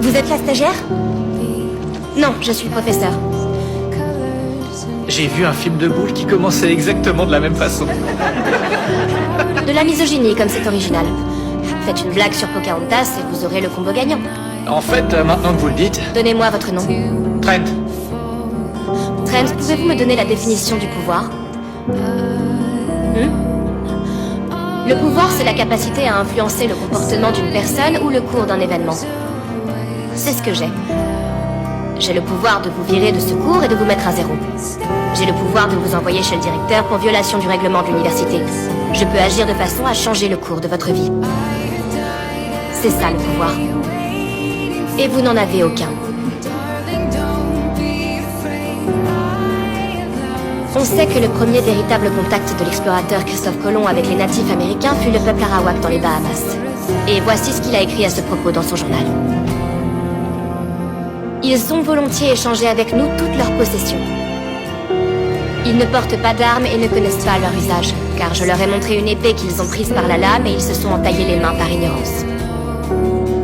Vous êtes la stagiaire? Non, je suis le professeur. J'ai vu un film de boules qui commençait exactement de la même façon. De la misogynie, comme c'est original. Faites une blague sur Pocahontas et vous aurez le combo gagnant. En fait, maintenant que vous le dites... Donnez-moi votre nom. Trent. Trent, pouvez-vous me donner la définition du pouvoir? Le pouvoir, c'est la capacité à influencer le comportement d'une personne ou le cours d'un événement. C'est ce que j'ai. J'ai le pouvoir de vous virer de ce cours et de vous mettre à zéro. J'ai le pouvoir de vous envoyer chez le directeur pour violation du règlement de l'université. Je peux agir de façon à changer le cours de votre vie. C'est ça le pouvoir. Et vous n'en avez aucun. On sait que le premier véritable contact de l'explorateur Christophe Colomb avec les natifs américains fut le peuple arawak dans les Bahamas. Et voici ce qu'il a écrit à ce propos dans son journal. Ils ont volontiers échangé avec nous toutes leurs possessions. Ils ne portent pas d'armes et ne connaissent pas leur usage, car je leur ai montré une épée qu'ils ont prise par la lame et ils se sont entaillés les mains par ignorance.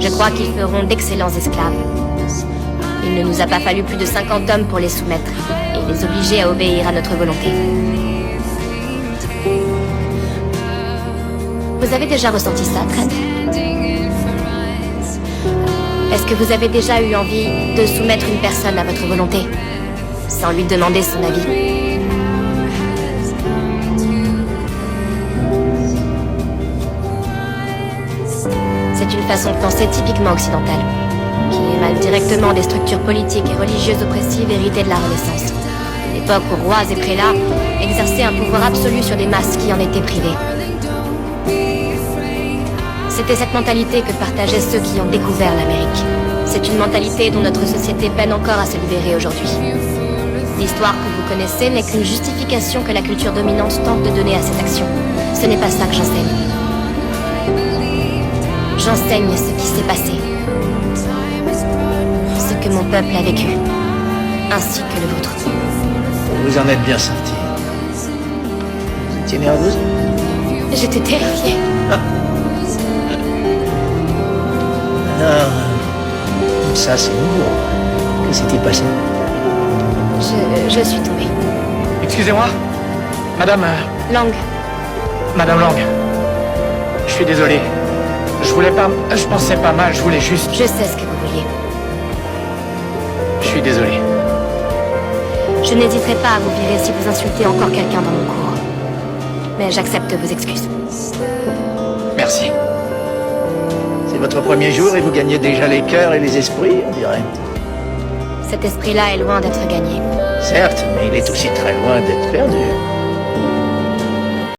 Je crois qu'ils feront d'excellents esclaves. Il ne nous a pas fallu plus de 50 hommes pour les soumettre et les obliger à obéir à notre volonté. Vous avez déjà ressenti ça, Trent? Est-ce que vous avez déjà eu envie de soumettre une personne à votre volonté, sans lui demander son avis? C'est une façon de penser typiquement occidentale, qui émane directement des structures politiques et religieuses oppressives héritées de la Renaissance. L'époque où rois et prélats exerçaient un pouvoir absolu sur des masses qui en étaient privées. C'était cette mentalité que partageaient ceux qui ont découvert l'Amérique. C'est une mentalité dont notre société peine encore à se libérer aujourd'hui. L'histoire que vous connaissez n'est qu'une justification que la culture dominante tente de donner à cette action. Ce n'est pas ça que j'enseigne. J'enseigne ce qui s'est passé. Ce que mon peuple a vécu. Ainsi que le vôtre. Vous en êtes bien sorti. Vous étiez nerveuse? J'étais terrifiée. Alors, ça c'est nouveau. Que s'est-il passé? Je suis tombée. Excusez-moi. Madame... Lang. Madame Lang. Je suis désolé. Je voulais pas... Je pensais pas mal, je voulais juste... Je sais ce que vous vouliez. Je suis désolé. Je n'hésiterai pas à vous virer si vous insultez encore quelqu'un dans mon cours. Mais j'accepte vos excuses. Merci. C'est votre premier jour et vous gagnez déjà les cœurs et les esprits, on dirait. Cet esprit-là est loin d'être gagné. Certes, mais il est aussi très loin d'être perdu.